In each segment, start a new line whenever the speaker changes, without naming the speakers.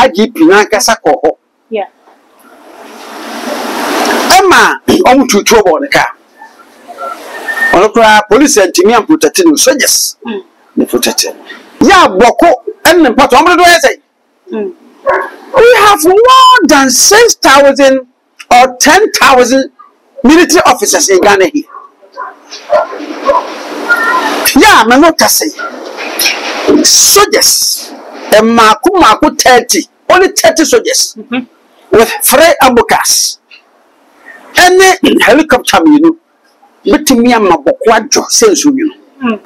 IGP na kasa ko ho.
Yeah.
Emma omu tutu bo ne ka. Onokra police antimi am protecting soldiers. Ne protecting. Ya boko en mpato omre do yesay. We have more than 6,000 or 10,000 military officers in Ghana here. Yeah, me no kase. Soldiers. And Maku 30. Only 30 soldiers. With 3 ambulance. Any helicopter, you know. But me and my bokwajo sense you know.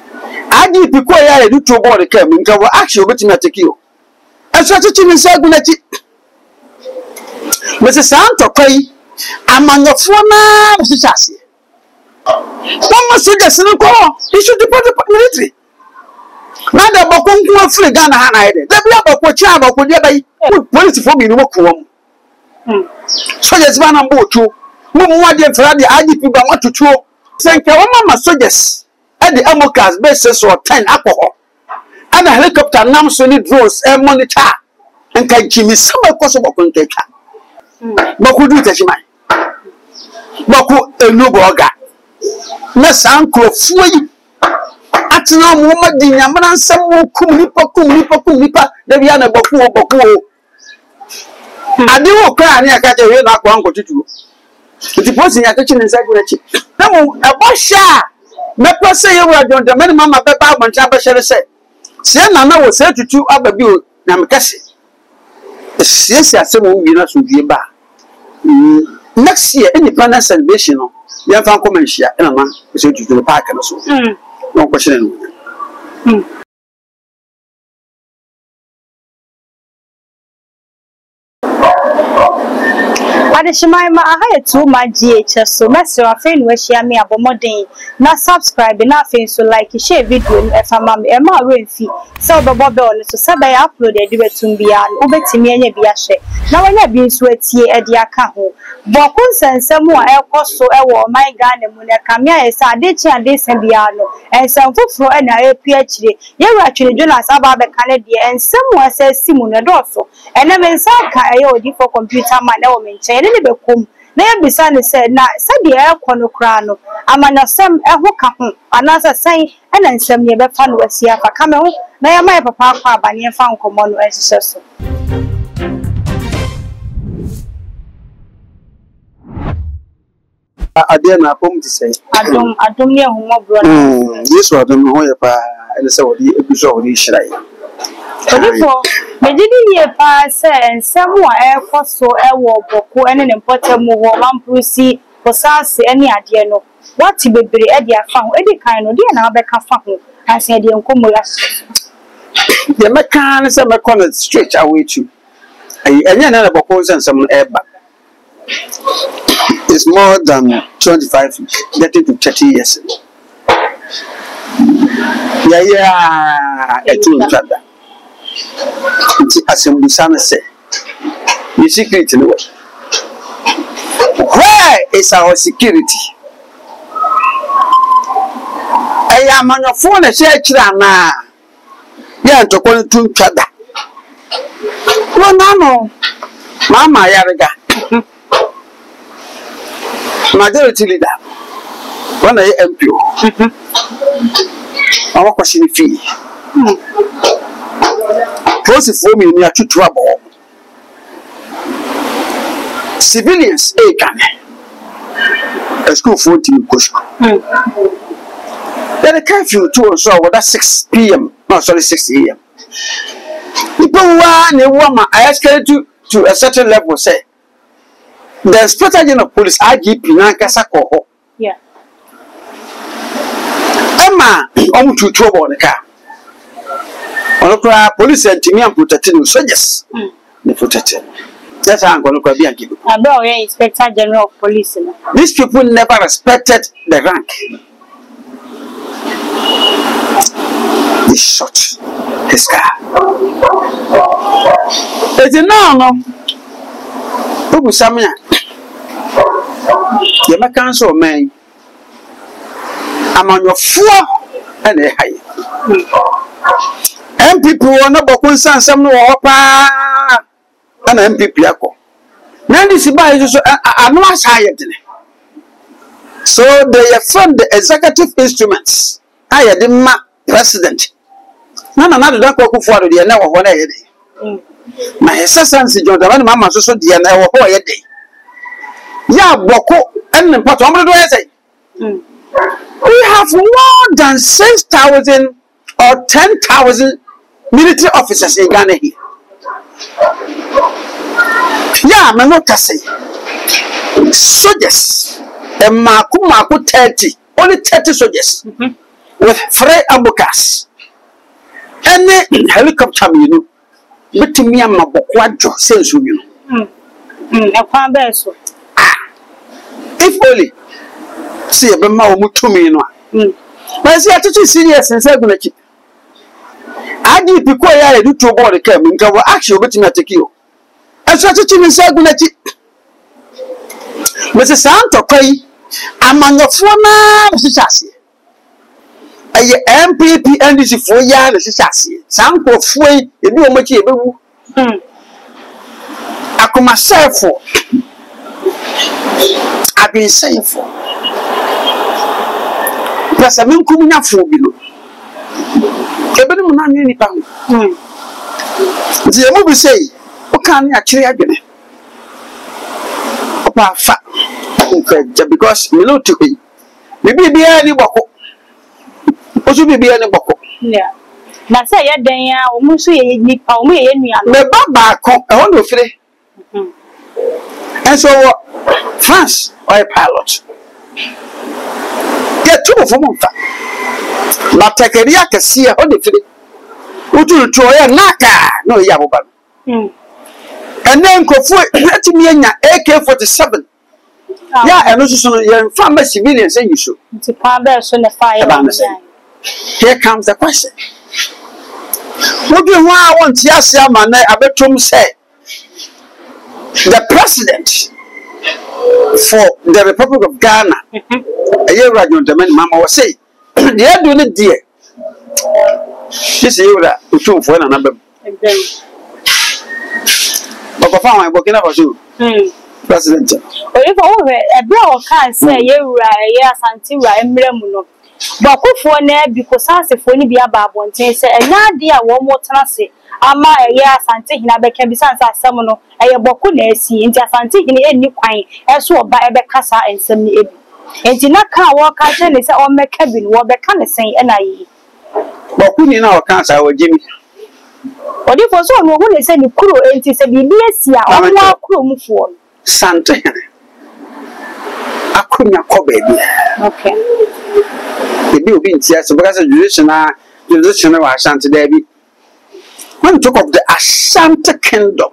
I give people I do to board the camp and go actually bet me take you. And so to me say gunati. Mr. Santo Kay, I'm on the phone now, Mr. Chassis. One must suggest no call. He should depart the military. Now the Bokongo free Ghana hide. The blood of Chaba could be police for me no come. Soldiers van on board too. What the IGP want to throw. Thank you, Mama soldiers. At the Amokas bases or 10 alcohol. And a helicopter now solid drones and monitor. And can Jimmy summer possible contact. Boku do it, man. Boku a no boga. Let's uncle for you. At no moment, the Yaman some kumipa, the Viana Boku. I do cry and I catch a real uncle to do. The person at the kitchen is like no, a washer. Never say you were doing the minimum of the Bible and Jabba shall say. Say, Nana was said to 2 other view, Namakasi. Yes, I said, we not to be back. Next year, independence celebration, young fan commercial, and a man is to the park and so. No question.
Adeshima, I had 2 my GHS, so Master of Fame where she me about more day. Not subscribe, nothing so like share video if I'm a more fee. So, Bobo, so Sabay uploaded it to be an Ubetimi Biashe. Now, when I've been sweat here at the account, Bokun and someone else so my Ghana Munakamia is a ditch and this and Biano, and some food for an PhD. You actually do not about the Canadian, and someone says Simona Dosso, and I'm in Saka for computer man element. Na bisane said na said ya kono kra no amanasem ehoka ho anasa san ena nsem ne be fa no asia fa kame ho na ya mai papa akwa abane fa nkomo no esese so
Ade na pom ti say
adom ne homo bro
Yesu adom ho ye pa ene se wodi ebuso wodi hyirai
Therefore, me didn't hear pass and someone so ewo boko and an important move one pussy for sass any idea no. What to be Edia found any kind of dear now back found and said the uncomolas.
The mechanism of corner stretch away to and another boko and some airback. It's more than 25, getting to 30 years. Yeah, a two other. As in Busana said, the secret in the world. Where is our security? I am on your phone a church now. Yeah, to go to Chada. No, Mama Yaraga. Majority leader. When I MP. Our question fee. Process for me near to trouble. Civilians, a school 14 push. Then a curfew too, so that's 6 p.m. No, sorry, 6 a.m. People one a woman, I escalated to a certain level, say. The Inspector General of Police, IGP, Nankasako.
Yeah.
Emma, to trouble the car. Onokra police antimi am protecting soldiers. They protected. That's how I'm going to be and give.
Bro, yeah, Inspector General of Police.
These people never respected the rank. They shot his car. It's no. Who Samia? You may cancel man. I'm on your floor and a high. And people want to go some no pa. ana MPP akọ na ndi si ba yi so anu asa yedene so they from the executive instruments ayede ma president na do ko kufu ado de na wo ho na yede na hessansi jonda na mama so de na wo ho yede ya boko en mpato amro do yese we have more than 6,000 or 10,000 military officers in Ghana here. Yeah, I'm not saying soldiers. And Maku 30, only 30 soldiers with 3 ambulance. Any helicopter, you know, but me and my boquajo says you know. If only see a bema mutu me no. But see, I teach you serious and say, I did because I do to board the camp and cover action, but not take you. I saw teaching in Sagunati. Mrs. Santo Pay, among the former Sassi. A MPP and this 4 years Sassi. Sanko Fue, you know what you do. I come myself for. I've been saying for. Plus, I'm coming up for below. Ebeni mu na ni pa ho nti e mo bi sei o kan ni akire adwene opa fa because me no to be bibia ni boko osu bibia ni boko
yeah na say ye den ya o mu so ye ni pa o mu ye nua
me baba ko e ho no fire and so France or a pilot get two of them na tekeria kese ho de fire utu troya naka no ya boba and then kofu atimi anya AK47 ya eno so no ye mfa civilians enyi so
nti pa be so ne fire
here comes the question what do you want yasi ama na abetom say the president for the Republic of Ghana aye radio ndemani mama was say they are doing it there. This is that to for an number. But I working about you. President.
Or if over a bro can say, yes, until I am Remuno. But for ne because I say for any be about one say, and now dear one more transit. Ama yes, and taking a beck and besides a summoner, a bocune see into a fancy in any quine, as so by a becassa and some. And in that car walk out and say, oh, my cabin, what the kind of saying, and I.
But who in our cancer or Jimmy?
What if was one who is any crew and it is a BBS or more crew for
Santa. I couldn't call baby.
Okay.
The bill being yes, because the jurisdiction of Ashanti Debbie. When we talk of the Ashanti Kingdom,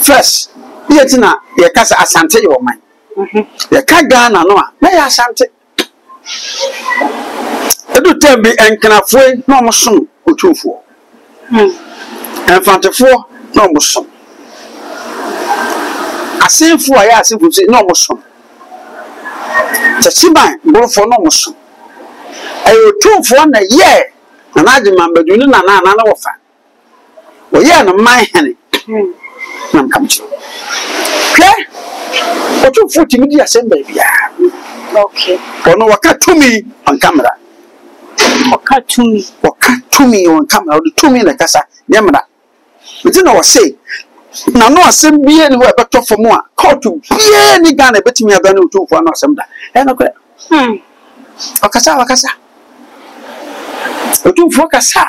first, yet in a casa Asante your mind. The Kagana no, may Asante. Edu tembi enkanafo no mosom otufo enfantefo no mosom asenfo aya asenfo no mosom tachiban borofo no mosom ayo otufo na ye na naji mambadu ni na wofa wo ye no man hene nam kamchi ke otufo timidi asemba bia
okay
ono wakatumi on camera Wakatumi on camera, the 2 minutes, Cassa, Yamada. But you know what say? Now, no, send me anywhere but talk for more. Call to be any gun, bet me a gun or 2 for no assembly. And okay. Wakasa. The 2 for Cassa.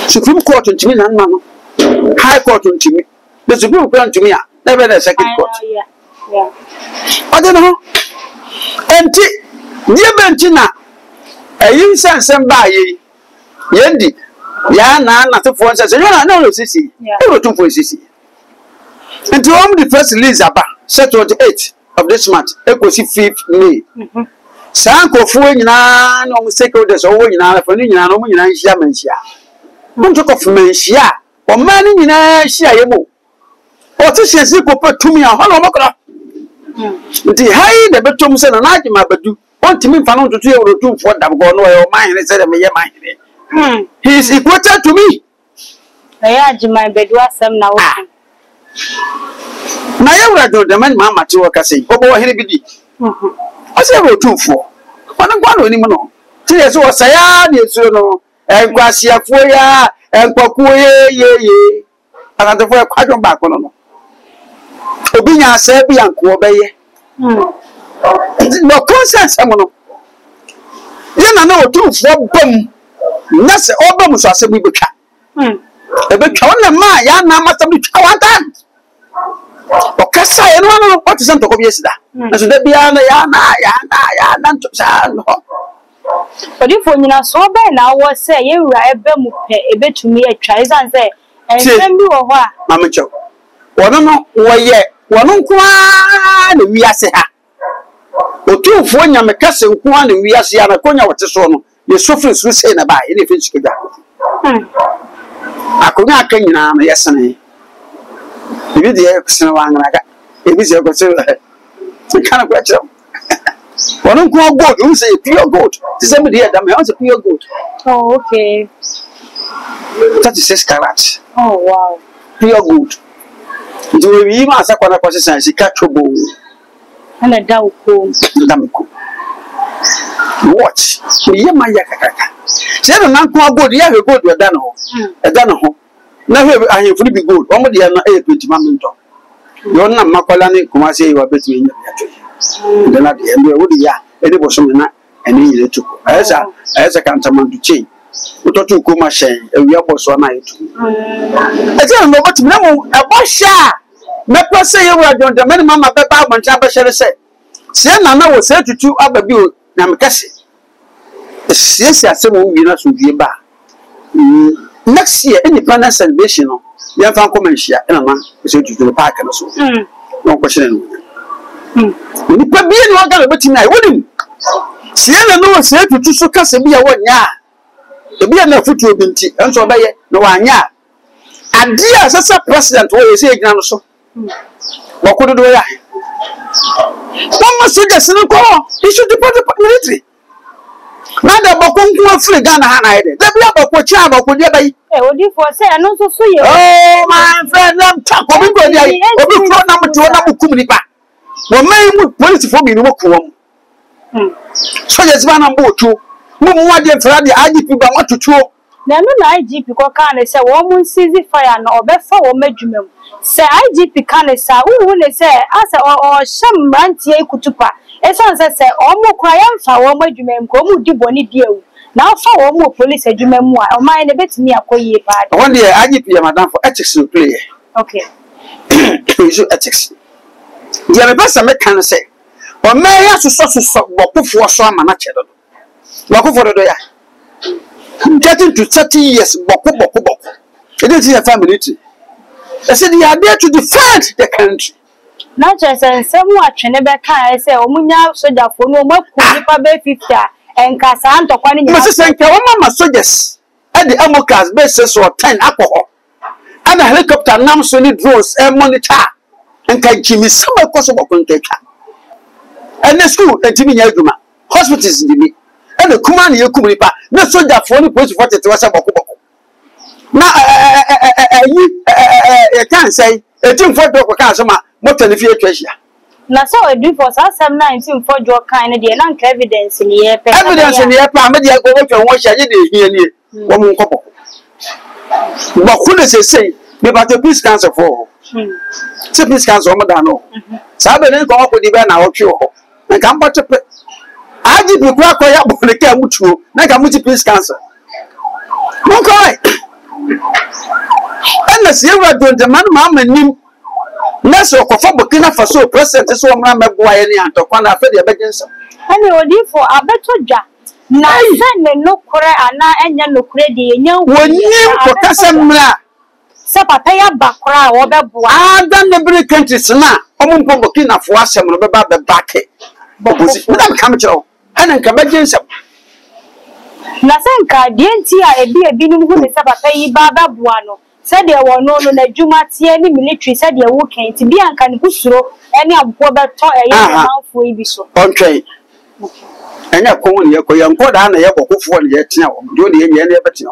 Supreme Court to me, and High Court to me. The Supreme Court to me, never the second court.
Yeah.
I don't know. And dear Bentina. Ayin san ba yi yendi ya na to for say you no sisi e to for sisi until the first release aba set 28th of this month ekosi 5th May san ko fu nyina no mo stakeholders o nyina fa ni nyina no mo nyina hia manhia mo to ko fu manhia o ma ni nyina hia yebo o ti hia ko patumi a ho no mo kra nti hai de betom se na na agima badu Timi Fanon to 2 euro 2 for that go no mine said me mine. He is equated to me.
I had my bedwa some now.
Na ya wura do da man mama ti wo kase obo here bi di o se ro tufo wana gwa no ni mo no ti ye so saya ni esu no enkwasiafo ya enkwakuo ye anadefo e kwadwo ba ko no obi nya asa bi anko obeye no consent mo no ye na otufo bam na se obam so ase bi betwa ebetwa wona ma ya na mata bi twa wanta okasa ye no what is ntoko bi esida na so da bia na ya na nto sa no
odifo nyina so be na wo se ye wura ebe mu pe ebetumi atwa izan se ensem bi wo ho a
mamecho wono no woye wono nko a na wiase ha otufo nyame kase nko a na wiase ya na konya wote so no ye sofre so sei na ba ye ne fe sikeda akonya aka nyina na yesene ibi de kusena wangana ebi se ko se kana kwa chiro wono nko gold you say pure gold this is me there that me want pure gold.
Oh, okay.
36 carats.
Oh, wow.
Pure gold. Do we even ask what question she catch trouble?
And a down home.
Watch. Ye ma ya kaka. Say the man ko gold ya we gold we dan ho. E dan ho. Na we ahemfu bi gold. Omo de na e 20 mamento. Yo na makwala ni kuma say you bet me nya ya. De na de endo we de ya e de boso me na eni yire tu. Esa kantaman du chain. Utotu kuma shen ewia boso na yetu ese no bot me mo ebosha me pese ye wa jonda me mama be ba gbancha be shere se na wo se tutu ababi o na me kase ese ase mo wi na so wie ba next year independence celebration no ya fa ko menhia na ma se tutu park no so no ko shere no ni pa bi no ga le beti na wonim se no se tutu so kase bi ya wonya ebi na futu obinti enso obeye no wanya adia sasa president wo yesi egina no so bokododo ya mama soja sinu ko issue deport military na da bokonku afri Ghana ha na ide da bia bokocha bokodi bayi
odi for say no so so ye
oh my friend am tako bi go dia obi fro na mti wona mukum nipa wo mai mu police fo bi no ko wom soja zibana mbocho mumu ade mfra de IGP ba watutuo
na no na IGP ko kan se wo mun seize fire na obefa wo madwumam se IGP kan se wu ne se asa o shamrantie kutupa esan se o mo kra ya mfa wo madwumam ko mu di boni diewu na fa wo mo police adwumam a o man ne betimi akoyie pa
won de IGP ya madam for ethics to play
okay
so ethics dia me pesa me kan se o me ya so bokofo so ama na chedo boko for do ya getting to 30 years boko it is a family tree. I said they are there to defend the country
na just nsem atwene be kan say omunya soldier fo no maku nipa be 50 enkasa antokwa ni
nya se nka wo mama soldiers and the amokas be say so 10 alcohol and a helicopter nam so ni drones e monitor enka jimi sama koso boko nkeka and the school entimi nya adwuma hospitals ndi and the command ye kum nipa na soldier for ni police for tete wasa boko na you can say a team for do ko kan so ma motor ni fi atwahia
na so edu for some 19 for jo kan de na nka evidence ni ye pe
evidence ni ye pa me de go wotwa won hia ye de hia ni wo mu nkoko boko ne say me ba to peace council for se peace council mo da no sa be ne ko ko di be na wo twe ho na kan pa tepe aji bi kwa kwa ya bo ne ka mutuo na ka muti peace council mo ko ai ana se wa do de man ma manim na so ko fa Burkina Faso president so mra meboa ye ne antokwa na afa de begensa
ani odi for abetodwa na se ne nokore ana enya nokore de enya
wonyim ko kasa mra
se papa ya bakora wo beboa
adan ne bre countries na omo mpo Burkina Faso asem no beba be bake bobusi na kam chiro ana nka begensa
na senka dienti a ebi nim hu ne se papa yi ba beboa no se de wo no na dwuma tie ni military se de wo kan ti bi anka ne kusuro eni abwo beto eye manfo yi bi so
ontwe enya ko won ye ko ye nko da na ye bokofo ne ye tia wo do ne ye ne ye betia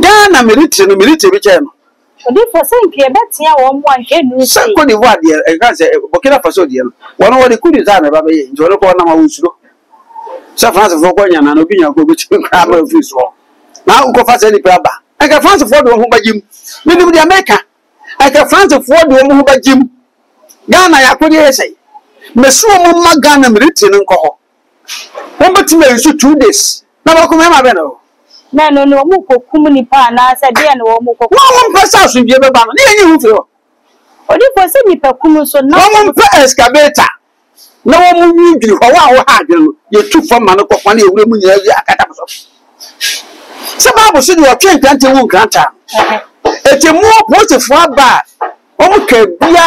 da na military no military bi che no
Odifo say nkie betia wo mo anke nu
say Cote d'Ivoire there e kan say Burkina Faso there one what could is na ba be nti one ko na ma wusuro say France for ko nya na obi nya ko be chi kra ba fi so na ko fa say ni pra ba e ka France for do ho ba jim ni ni America e ka France for do ho ba jim Ghana ya ko dey say me so mo ma Ghana me reti nko ho won beti me so 2 days na ba ko me ma be no
na no mo ko kum ni pa na say de na wo mo ko
won pesa so bie be ba no ni enyi hu fi ho
Odifo say ni pa kum so na
won pe excavator na won mu yidri ho wa ha adwe no ye tu fam ma no ko fa na ewure mu nyina wi akata so se Bible so de o twen kante wu kranta eti mu positive aba o mu ka bia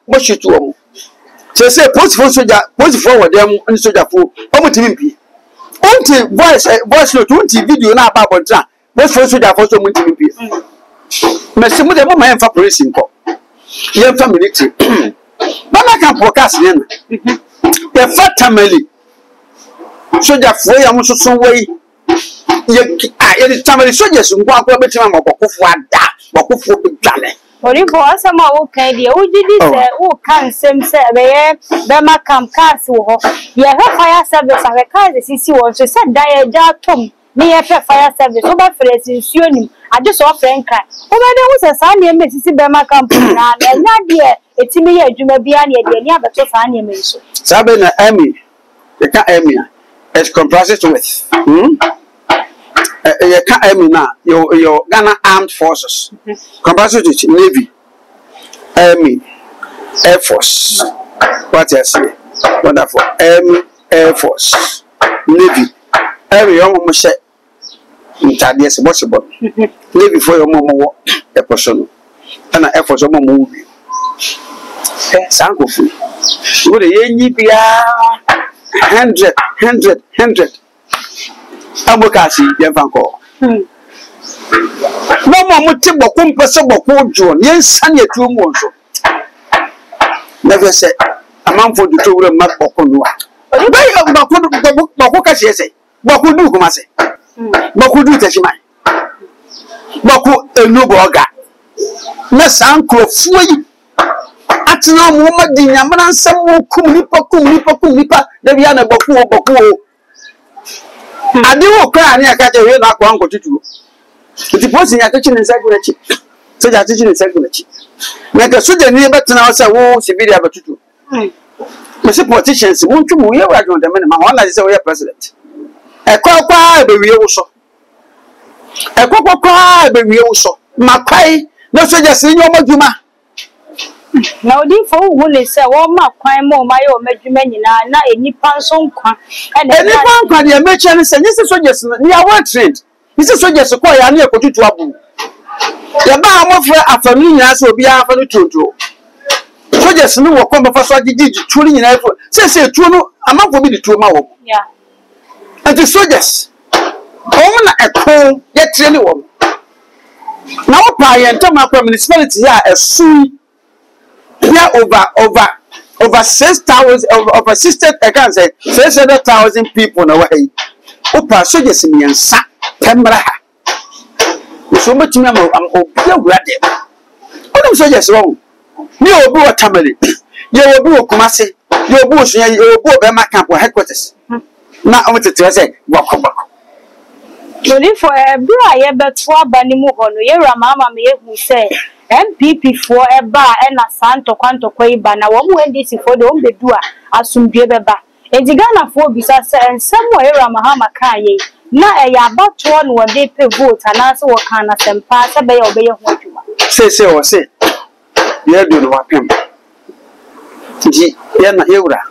mo hyetu o mu se positive soja positive wo dem ni soja fo o mu timi pi onti voice note onti video na aba bontra positive soja fo so mu timi pi mesi mu de mo ma en fa police nko ye fa military mama kan podcast ne na ye fa tamali soja fo ya mu so so wei ye tamali soja so nko akwa betima makokofo ada makofo dwale
Odifo asama wo kan dia wo gidi se wo kan sem se be ma kam cars wo ye he fire service ave cars sisi wo so se da ye ja tom ni ye fire service wo ba fere sinsuo nim ade so friend kan wo be de wo se sa ne me sisi be ma kam na nya de etimi ye adwuma bia ne de ni abeto sa ne me so
sabe na army the ka army is comprised with you can't army now your Ghana Armed Forces comprised with Navy, Army, Air Force. What I say? Wonderful. Army, Air Force, Navy. Every young woman said, "Yes, possible." Navy for your mama, a person, and Air Force, your mama movie. Sanko free. Would the be 100. Abokasi yefanko no mo muti bokum pese boku jo yen san ye tu mo so never say amanfo du to wure ma boku no bai boku ka se se boku du kuma se boku du tashiman boku enu boga na san krofuo yi atena mo ma di nyamana nsam mo kum nipa da bia na boku ade wo kra ne aka je we na kwa nkotutu ti posi nya tachi ne sagu na chi so ja tachi ne sagu na chi na ka so de ne betena wo se wo sibiria batutu me se politicians won twu ye wa jon de me ma won la se wo ye president e kwa be wiye wo so e kwa be wiye wo so makwai na so ja se nyo madwuma
na Odifo wo le se wo ma kwan mo ma ye o madwuma nyina na enipa nso nkwa
enipa nkwa de meche ne se nyese soldiers ni ya well trained nyese soldiers ko ya na ekotutu abu ya ba amofre afanu nyina se obi afanu tonto soldiers no wo kwa fa so agigi tuo nyina efo se tuo no amafo bi de tuo ma wo
yeah
and soldiers o na ekon ye train wo na wo pa ye ntama kwa municipality ya esu here over 6,000 over 60 I can say 600,000 people na way opa soldiers miensa temra ha so much me am obia wurade onum soldiers won ni obi wo tamale ye obi wo kumase ye obi wo sunya ye obi wo be ma camp headquarters na o tete say wakobako
Odifo bra ye beto abani mu ho no ye rama ama me ye hu say MPP for eba na santo kwanto kwa na wo mu NDC for de ombedu a asumdue beba enti Ghana for bisa se ensem wo era mahama kaye na eya abato no wo de pe vote ana se wo kan na sempa se be ye obeye ho adwuma
se wo se ye do no wapem ji ye na ewura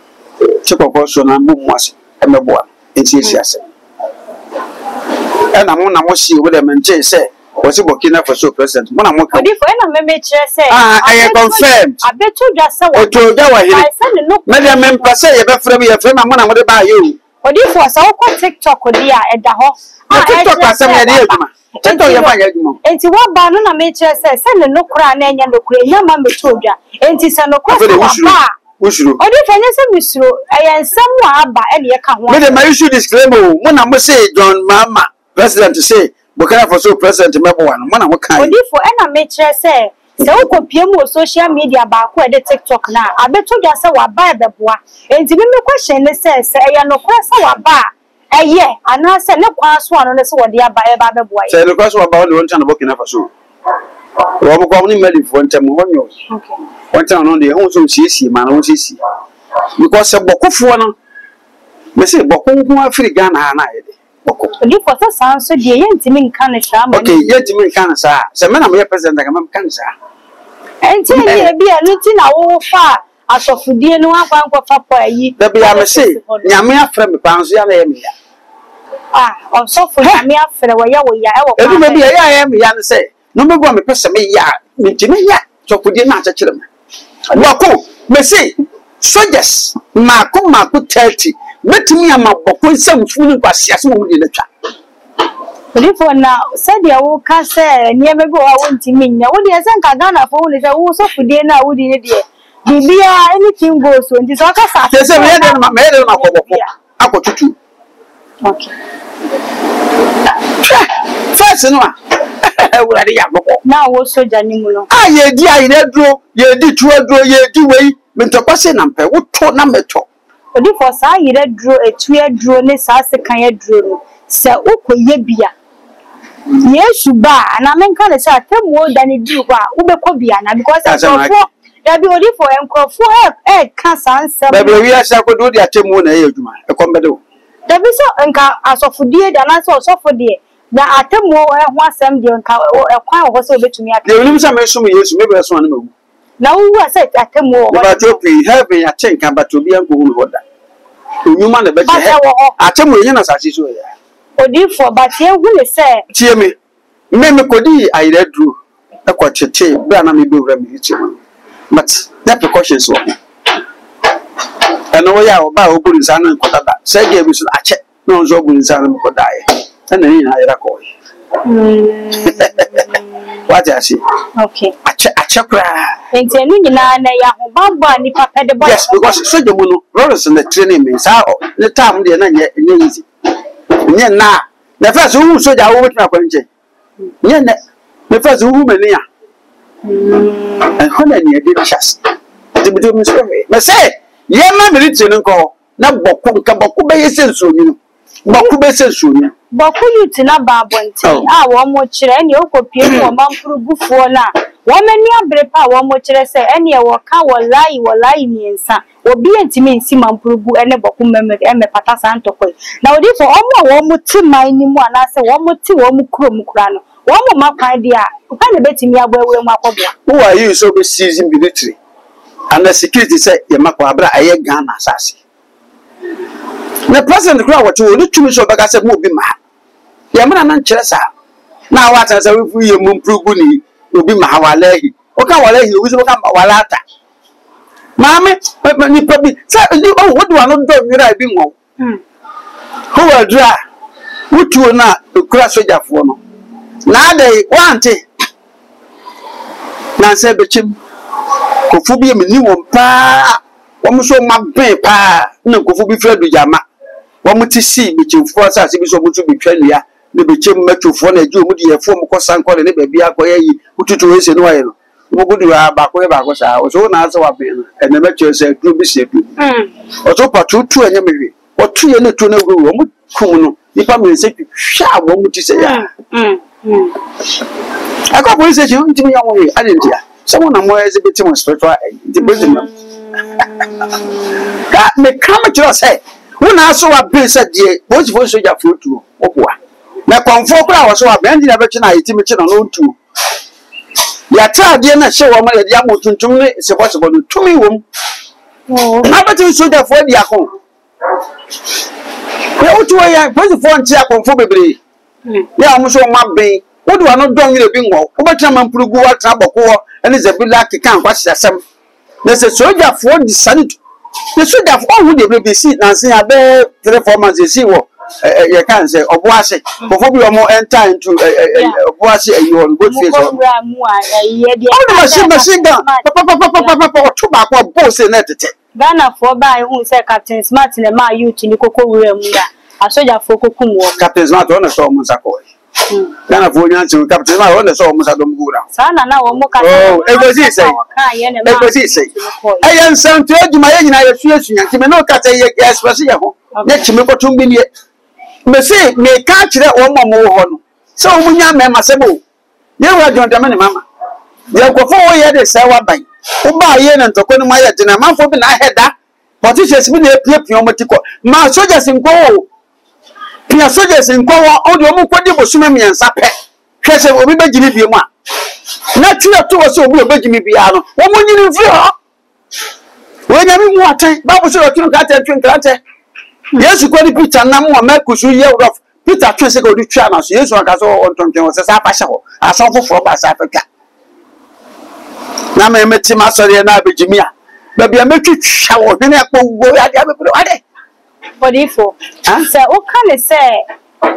chikoko so na mu ase emeboa enti esiase na mo si wo de menche se was Burkina Faso president.
Odifo na meme kire say
I confirmed.
Abeto dwa say wo
to ja wa hiri. Me de me mpase ye be frɛ me ye frɛ ma mo de ba ye o.
Odifo sa wo ko TikTok dia eda ho.
TikTok asem ye de adwuma. TikTok ye fa ye adwuma.
Enti wo ba no na me kire say se ne no kura na enya no kura enya ma meto dwa. Enti se no kura ba.
Usuru.
Odifo nye se misuro ensem wa aba e ne ye ka ho.
Me de ma issue disclaimer mo na mo say John Mama president say Burkina Faso president member one man what kind
Odifo ena mekyerɛ sɛ sɛ wokɔpie mu social media baako de TikTok na abeto dwa sɛ waba bɛboa enti me question ne sɛ ɛyɛ nokora sɛ waba ɛyɛ anaasɛ ne kwa so ano ne sɛ wɔde aba ɛba bɛboa
sɛ nokora so waba wɔde wɔnta na Burkina Faso wɔn kɔ ne mali fo ntem wɔnyɔ wɔnta no de ho so siesie ma na wɔn siesie because sɛ bɔkɔfoɔ no me say bɔkɔ nko afiri Ghana ha na ayɛ de bɔkɔ
Odifo sɛ san so de yɛntimi nka ne saa ma
okay yɛntimi nka ne saa sɛ me na me president ka me nka ne saa
enti ne bi anu ti na wo fa asofudie no akwa fa pa yi
da bia me say nyame afrɛ me pa nso ya na yɛ me ya
ɔsɔfo nyame afrɛ wɔ ya ɛwɔ
edu me bia ya me ya ne say no me bo me pɛ sɛ me ya me ntimi ya sɔfudie na akyekere me bɔkɔ me say soldiers mako 30 betimi ama bɔkɔ nsɛmfu ne kwasiase mo de natwa
Odifo na said ya wo ka sɛ niema bi wa wontimi nya wo de sɛ nka Ghana fo wo ne sɛ wo sɔfudie na wo de ne de bibia anything goes so nti sɛ ka sa
sɛ me de na makɔbɔkɔ akɔtutu
okay
first no wura de ya bɔkɔ
na wo soja ni mu no
ye di ayire duro ye di tuaduro ye di wei mentɔkɔ se na mpɛ wo to na metɔ
Odifo saa yire duro etua duro ne saa sekan ya duro no sɛ ukɔye bia Yesu ba na menka ne sɛ atemuo da ne duro a wobɛkɔ bia na because nkrɔfo da bi Odifo nkrɔfo ka saa nsɛm
ba wi asa kodo de atemuo na ɛyɛ adwuma ɛkɔmbɛde wo
da bi so nka asɔfodie da na sɛ ɔsɔfo de na atemuo ho asɛm de nka ɛkwan wɔ sɛ obetumi aka
de onim sɛ me som Yesu me bɛ so ana mawu
na wo sɛ atemuo wɔ
ba to pe heaven ya chenka ba to bia nko hu hoda onyuma na be che atemu yen na sase so ya
Odifo ba tie hu ne sɛ
tie me kodi ayire duro e ko tete bra na me be wura me tie but that precautions wo eno ya ba oburu nsa na nkoda da sɛ ge bi so ache na onzo oburu nsa na nkoda ye na ni na ayira ko what I see
okay
ache kra
enti enu nyina na ya ho bamba ni papa de boy
yes because so de mu no Lawrence na training me sa the time de na nye easy nye na first who soja wo betuna kwanche nye na the first who mani a and hono ne de chas de bido mi so me say ye ma military nko na bokko be yesenso nyu bokko be senso nyu
bokko youth na babonti wo mo kire ene okopie mu mampuru bufuo na wo mani abre pa wo mo kire se ene wo ka wallahi miensa obi entimi nsi mampuru bu ene bokko meme pata santokoi na Odifo omo wo mo ti man ni mu anase wo mo ti wo mo kuro kura no wo mo makwan dia ka ne betimi agbawe mu akobua
who are you so be season military and the security say ye makwa abra aye Ghana asase the president kura what you tumi so baka say mo bi ma ye mena na nkyere sa na wa ta say we fu ye mo mpurugu ni obi ma walahi o ka walahi obi so ka walata mama ni pabi say oh what do I not do mira bi ngo who will dra wutuo na kura sojafo no na dey wante na say bechim kofu bi me ni won pa wo so maben pa na kofu bi fra dujama wo mo ti si bechimfo asase bi so mo tu betwa nua ne bechem matwofo na agi omu de yefo mo kosan kɔ ne baabi akɔyɛ yi ututu we se no aye no mo gudu ba ko saa o so na ase wa ben no ene matwe se duro bi se du o so patutu anya mewe o tu ye ne tu na wuro mo kum no nipa me se hwa wo mo ti se ya akɔ police station ntimi ya wo we adentia so mo na mo exhibit mo spiritual the business ka me kama kiro say wo na so wa ben se de both for soldier for tu oboa na konfo kura wo so wa ben na be chi na yitimi chi no no tu ya ta de na hye wo ma de ya mo tuntum ne se possible no tumi wo na be ti soldier for dia ko ya utu ya both for nti akonfo bebre ya mo so ma ben wo do no don yire bi ngo wo betra mampurugu wa tra boko ene zabila keka kwa hyasem na se soldier for di sanit the soldier for who dey be see na say abe 3-4 months see wo you can say obuase before we more enter into obuase you on good face on machine gun papa to back what boss in that
Ghana for by who say Captain Smart na ma youth ni kokowura mu ya asoja for kokum wo
Captain Smart on so mun sako Ghana for Yancy Captain, I want to saw Musadum Gura.
Sana na wo mo ka.
Oh, it was easy. It was easy. I am some to my age, I association, and Timeno Cata, yes, Pasiaho. Let you make a 2 million. Messi may catch that one more. So, when young man, Masabo, you were John Damani, Mamma. You go 4 years, they say what by. Uba yen and Tokon Maya, and a month of I had that. But it has been a pure my soldiers in go. Pia soldiers in go, all the Omukwadi Bosumami and Sape. Kese obi be gimi bi mu a na tira to so obi be gimi bi ano wo mo nyini mfiri ho we nya mi mu atan bible so tun ka atan tun krate yesu ko di Peter na mu ma kusu ye rof Peter tun se ko di twa na so yesu aka so on tun tun se sa pa hye ho asan foforo ba sa Africa na me meti ma so re na be gimi a ba bia metwitwa wo hene akpo wo ya dia be ade
Bodifo so o kan say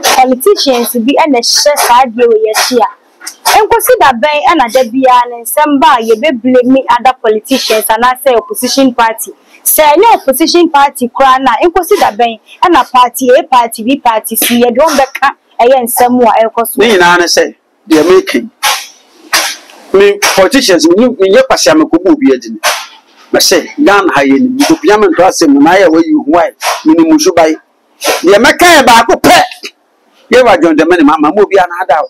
politicians be and a share side we here. And consider ben and a debia and some bar ye be blame other politicians and I say opposition party. Say no opposition party crana and consider ben and a party B party see you don't back and some more else.
Me na say they are making me politicians me ye pass am ko bu bi adini. Me say Ghana ha ye ni ko piamen to asem na ya we you why minimum so bai. Ye meka e ba ko pe ye wa John Damani mama mo bia na ada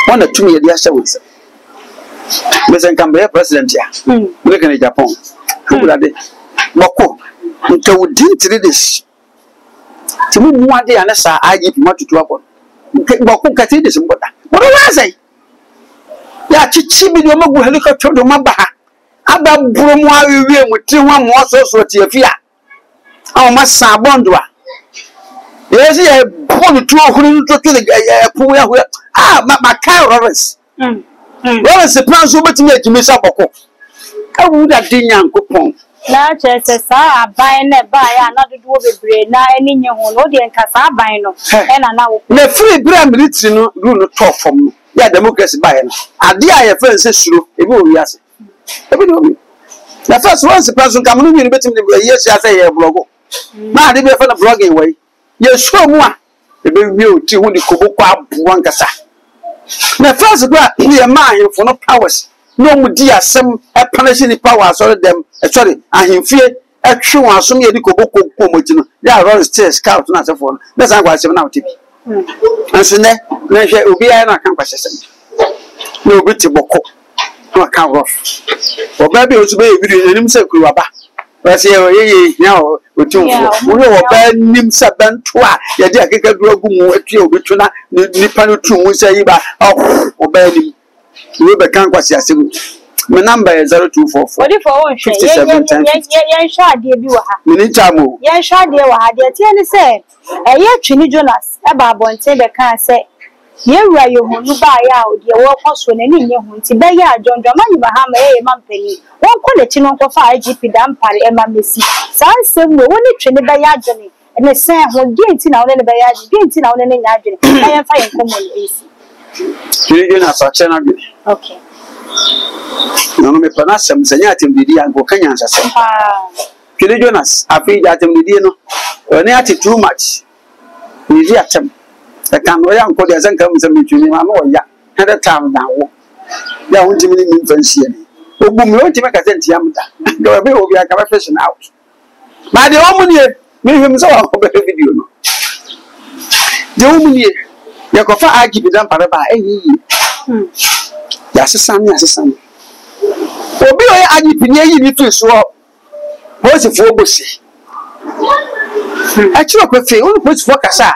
wona tumi ye dia sewonse mesen kambe president ya we kan Japan kubulade moko nka wudin tirides timu mu ade ya na sa IGP matutu akọ moko ka tirides mboda mo wa sai ya chichi bi do magu helicopter do mabaha aba buru mu awewe mu ti ho mo so ti afia a ma sa bondo a yes, I put 200 to the pool. My car, Lawrence. Lawrence, the plans over to make me some. I would have been young coupon.
Now, just buying a buyer, not to do with brain, now any young Olodian Casa Bino, and now the free brand military no talk from yeah, democracy buying. I dear your friends, says true, it will be as the first once the person coming in between the years, I say a blog. Now they be for the blogging way. Yes, so more. The baby to who the Koboko Buankasa. The first grab in your mind for no powers. No dear, some a punishing the powers or them. Sorry, I him fear a true one. Some year the Koboko Pomotino. They are all stairs, scout, not a phone. That's how I say now. And so then, there will be an campus. No bitty boko. No account off. Or baby was a video himself. But ye now with 2 nim sabantua, ya dear Gagu, a trio between Nipano 2 say or Benny. You can't quite say my number is 0244. What if I 57 times? Yan shot dear Bua.
Minitamu.
Yan shot dear Wahadia Tiani said, a year Trini Jonas, a babon say the can say. Here were you who buy out your work was when any young to buy out John Dramani Bahama a monthly. One quality no for 5GP damn party Emma Missy. Sans some no only trained by Yajani and the same who gains in our by gains in our Yajani. I am fine common AC.
You didn't have such an argument.
Okay.
No, me Panasam, Senatim Didia and Bocanians. Killy Jonas, I feel that Medino, or not too much. We did them. The camera uncle doesn't come to meet you, Mamma, ya, at a town now. They are only infancy. Oh, boom, you want to make a tent yamta. Go away, we are a fashion out. By the woman, make him so of a video. The woman, you can find I keep it done by any. Yes, a son, yes, a son. Oh, be I keep in to swap. What's a 4 bussy? I chop a few, only puts for Cassa.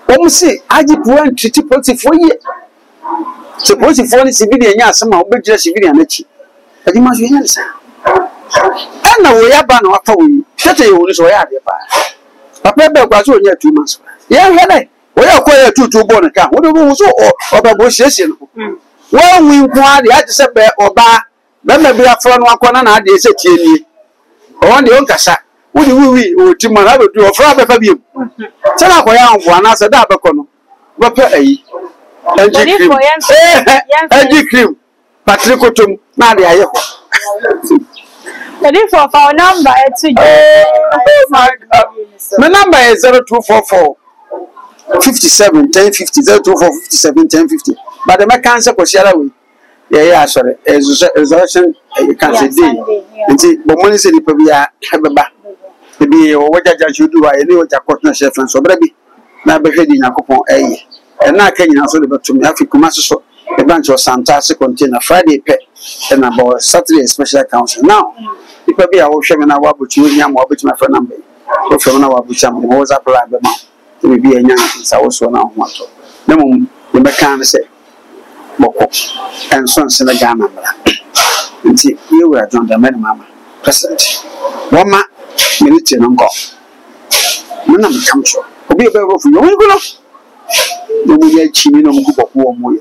Almost say, I did one treaty policy for you. Suppose if one civilian, yes, somehow big civilian. But you must be answer. And now we are bound after we shut a own so I have your Papa was only 2 months. Yeah, we are quite a 2 born account. What do we so or negotiation? Well, we inquired the Addis or bar, then maybe a friend 1 corner, and they said, on the Onkasa. What do we to my have to a frog of you? Tell up one answer that bacono. What pay? And cream. Patricotum, Nadia.
The difference of our number is
my number is 0244 57 1050 024 57 1050. But the cancer was share away. Yeah, sorry. Resurrection cancer day. And see, but money said it probably have a back. The be what I just do, I know what I got no chef and so baby. Now be heading a coupon a. And now can you answer the to me? I think Kumaso, a bunch of Santa container Friday pet and about Saturday special council. Now, it probably I will share an hour with you, young or with my friend number. Or from an hour with some was up like the mouth. To be a young since I was so now. No, the mechanic say, Boko, and sons in the Ghana. And see, you were John the man, Mamma, President. 1 minute and uncle. When I'm come to be a better for you. No, we are chimney no good of warm.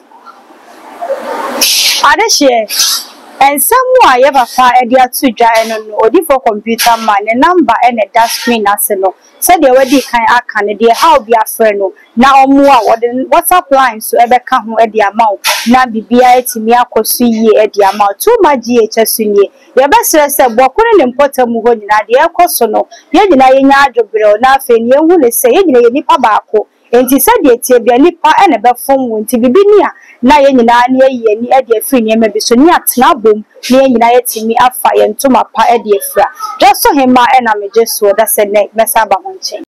Adeshe and somewhere you ever fire idea to giant or different computer man a number and a dash screen arsenal. Said the already can idea how be a friend now more WhatsApp lines to ever come at the amount. Now be to me a cosi at the amount too much GHS in ye. Your best said Bokurin and Potter Mugon in idea cosono. You're denying your job, nothing you will say any pabako. And he said, yet, be a nipa and a bed phone to be near. Na ye nyina na ye ni e de afri ni emabi so ni atena bom na ye nyina ye timi afa ye ntoma pa e de afra just so him ma e na meje so da se ne mesa ba ho nchen